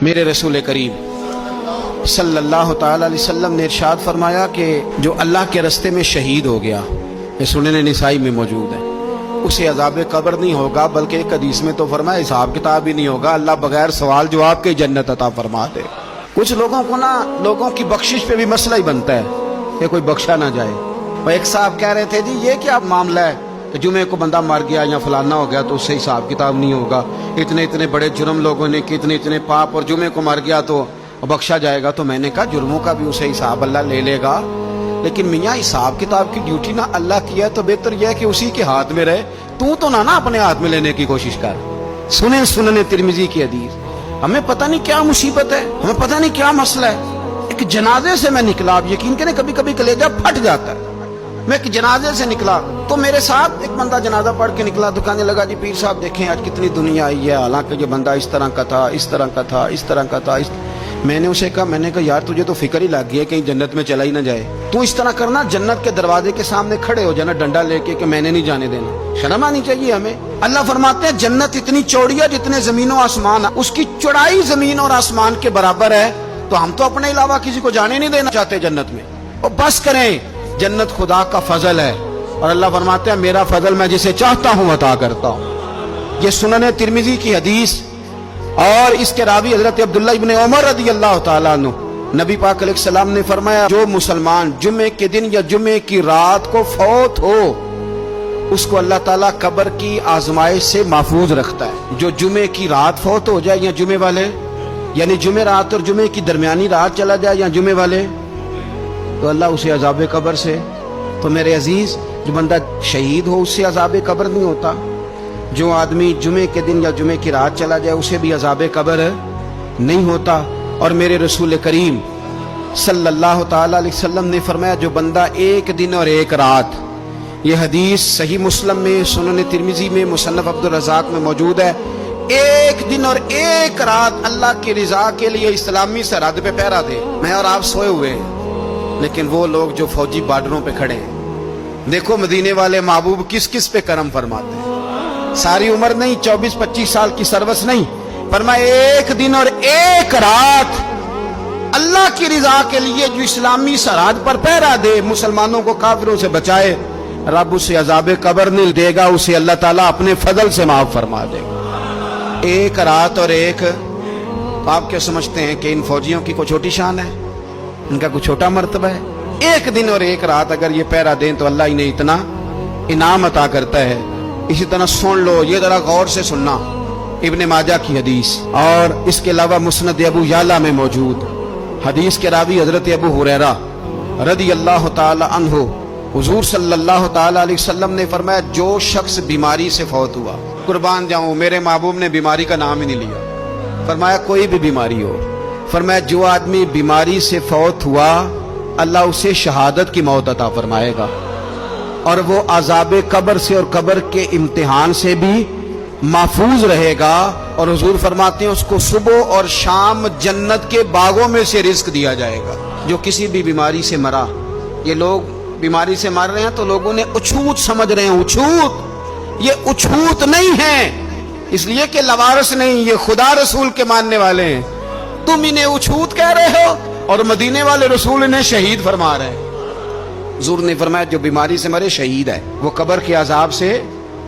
میرے رسول کریم صلی اللہ تعالی علیہ وسلم نے ارشاد فرمایا کہ جو اللہ کے رستے میں شہید ہو گیا، یہ سنن نسائی میں موجود ہے، اسے عذاب قبر نہیں ہوگا، بلکہ ایک حدیث میں تو فرمایا حساب کتاب ہی نہیں ہوگا، اللہ بغیر سوال جواب کے جنت عطا فرما دے۔ کچھ لوگوں کو لوگوں کی بخشش پہ بھی مسئلہ ہی بنتا ہے کہ کوئی بخشا نہ جائے۔ اور ایک صاحب کہہ رہے تھے جی یہ کیا معاملہ ہے کہ جمعے کو بندہ مر گیا یا فلانا ہو گیا تو اس سے حساب کتاب نہیں ہوگا، اتنے بڑے جرم لوگوں نے کہ اتنے پاپ، اور جمعے کو مر گیا تو بخشا جائے گا۔ تو میں نے کہا جرموں کا بھی اسے حساب اللہ لے لے گا، لیکن میاں حساب کتاب کی ڈیوٹی نہ اللہ کی ہے تو بہتر یہ ہے کہ اسی کے ہاتھ میں رہے، تو نہ اپنے ہاتھ میں لینے کی کوشش کر۔ سنن ترمذی کی حدیث۔ ہمیں پتہ نہیں کیا مصیبت ہے، ہمیں پتہ نہیں کیا مسئلہ ہے۔ ایک جنازے سے میں نکلا، آپ یقین کریں کبھی کبھی کلیجہ پھٹ جاتا ہے۔ میں ایک جنازے سے نکلا تو میرے ساتھ ایک بندہ جنازہ پڑھ کے نکلا تو کہنے لگا جی پیر صاحب دیکھیں آج کتنی دنیا آئی ہے، حالانکہ یہ بندہ اس طرح کا تھا، اس طرح کا تھا، اس طرح کا تھا۔ میں نے اسے کہا یار تجھے تو فکر ہی لگ گئی ہے کہیں جنت میں چلا ہی نہ جائے، تو اس طرح کرنا جنت کے دروازے کے سامنے کھڑے ہو جانا ڈنڈا لے کے کہ میں نے نہیں جانے دینا۔ شرم آنی چاہیے ہمیں۔ اللہ فرماتے ہیں جنت اتنی چوڑی ہے جتنے زمین و آسمان، اس کی چوڑائی زمین اور آسمان کے برابر ہے، تو ہم تو اپنے علاوہ کسی کو جانے نہیں دینا چاہتے جنت میں۔ اور بس کریں، جنت خدا کا فضل ہے، اور اللہ فرماتے ہیں میرا فضل میں جسے چاہتا ہوں عطا کرتا ہوں۔ یہ سنن ترمذی کی حدیث، اور اس کے راوی حضرت عبداللہ ابن عمر رضی اللہ تعالیٰ عنہ، نبی پاک علیہ السلام نے فرمایا جو مسلمان جمعے کے دن یا جمعے کی رات کو فوت ہو اس کو اللہ تعالیٰ قبر کی آزمائش سے محفوظ رکھتا ہے۔ جو جمعے کی رات فوت ہو جائے یا جمعے والے، یعنی جمعے رات اور جمعے کی درمیانی رات چلا جائے یا جمعے والے، تو اللہ اسے عذاب قبر سے، تو میرے عزیز جو بندہ شہید ہو اس سے عذاب قبر نہیں ہوتا، جو آدمی جمعے کے دن یا جمعے کی رات چلا جائے اسے بھی عذاب قبر نہیں ہوتا۔ اور میرے رسول کریم صلی اللہ تعالیٰ علیہ وسلم نے فرمایا جو بندہ ایک دن اور ایک رات، یہ حدیث صحیح مسلم میں، سنن ترمذی میں، مصنف عبد الرزاق میں موجود ہے، ایک دن اور ایک رات اللہ کی رضا کے لیے اسلامی سرحد پہ پہرا دے۔ میں اور آپ سوئے ہوئے ہیں، لیکن وہ لوگ جو فوجی بارڈروں پہ کھڑے ہیں، دیکھو مدینے والے محبوب کس کس پہ کرم فرماتے ہیں۔ ساری عمر نہیں، 24-25 سال کی سروس نہیں، فرمایا ایک دن اور ایک رات اللہ کی رضا کے لیے جو اسلامی سرحد پر پہرا دے، مسلمانوں کو کافروں سے بچائے، رب اسے عذاب قبر نہیں دے گا، اسے اللہ تعالیٰ اپنے فضل سے معاف فرما دے گا۔ ایک رات اور ایک، آپ کیا سمجھتے ہیں کہ ان فوجیوں کی کوئی چھوٹی شان ہے؟ ان کا کوئی چھوٹا مرتبہ ہے؟ ایک دن اور ایک رات اگر یہ پہرا دیں تو اللہ انہیں اتنا انعام عطا کرتا ہے۔ اسی طرح سن لو، یہ ذرا غور سے سننا، ابن ماجہ کی حدیث، اور اس کے علاوہ مسند ابو یعلا میں موجود حدیث کے راوی حضرت ابو ہریرہ رضی اللہ تعالی عنہ، حضور صلی اللہ تعالی علیہ وسلم نے فرمایا جو شخص بیماری سے فوت ہوا، قربان جاؤں میرے محبوب نے بیماری کا نام ہی نہیں لیا، فرمایا کوئی بھی بیماری ہو، فرمایا جو آدمی بیماری سے فوت ہوا اللہ اسے شہادت کی موت عطا فرمائے گا، اور وہ عذاب قبر سے اور قبر کے امتحان سے بھی محفوظ رہے گا، اور حضور فرماتے ہیں اس کو صبح اور شام جنت کے باغوں میں سے رزق دیا جائے گا۔ جو کسی بھی بیماری سے مرا، یہ لوگ بیماری سے مر رہے ہیں تو لوگوں نے اچھوت سمجھ رہے ہیں، اچھوت، یہ اچھوت نہیں ہے، اس لیے کہ لوارث نہیں، یہ خدا رسول کے ماننے والے ہیں، تم انہیں اچھوت کہہ رہے ہو، اور مدینے والے رسول انہیں شہید فرما رہے ہیں۔ حضور نے فرمایا جو بیماری سے مرے شہید ہے، وہ قبر کے عذاب سے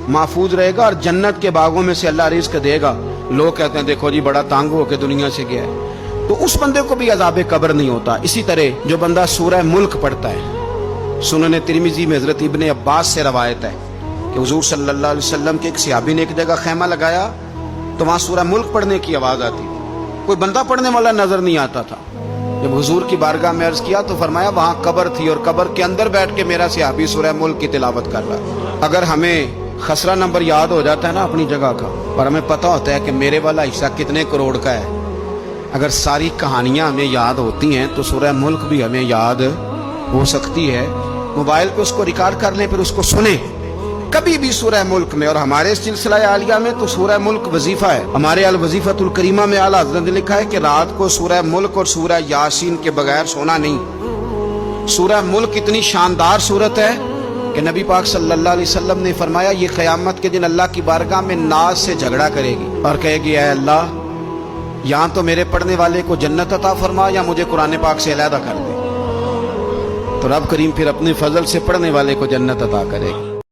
محفوظ رہے گا اور جنت کے باغوں میں سے اللہ رزق دے گا۔ لوگ کہتے ہیں دیکھو جی بڑا تانگ ہو کے دنیا سے گیا ہے، تو اس بندے کو بھی عذاب قبر نہیں ہوتا۔ اسی طرح جو بندہ سورہ ملک پڑھتا ہے، سنن ترمذی میں حضرت ابن عباس سے روایت ہے کہ حضور صلی اللہ علیہ وسلم کے ایک صحابی نے ایک جگہ خیمہ لگایا تو وہاں سورہ ملک پڑھنے کی آواز آتی تھی، کوئی بندہ پڑھنے والا نظر نہیں آتا تھا۔ جب حضور کی بارگاہ میں عرض کیا تو فرمایا وہاں قبر تھی اور قبر کے اندر بیٹھ کے میرا صحابی سورہ ملک کی تلاوت کر رہا ہے۔ اگر ہمیں خسرہ نمبر یاد ہو جاتا ہے نا اپنی جگہ کا، اور ہمیں پتہ ہوتا ہے کہ میرے والا حصہ کتنے کروڑ کا ہے، اگر ساری کہانیاں ہمیں یاد ہوتی ہیں تو سورہ ملک بھی ہمیں یاد ہو سکتی ہے۔ موبائل پہ اس کو ریکارڈ کر لیں، پھر اس کو سنیں کبھی بھی سورہ ملک میں۔ اور ہمارے سلسلہ عالیہ میں تو سورہ ملک وظیفہ ہے، ہمارے الوظیفۃ الکریمہ میں اعلیٰ حضرت نے لکھا ہے کہ رات کو سورہ ملک اور سورہ یاسین کے بغیر سونا نہیں۔ سورہ ملک اتنی شاندار سورت ہے کہ نبی پاک صلی اللہ علیہ وسلم نے فرمایا یہ قیامت کے دن اللہ کی بارگاہ میں ناز سے جھگڑا کرے گی اور کہے گی اے اللہ یا تو میرے پڑھنے والے کو جنت عطا فرما یا مجھے قرآن پاک سے علیحدہ کر دے۔ تو رب کریم پھر اپنے فضل سے پڑھنے والے کو جنت عطا کرے گا۔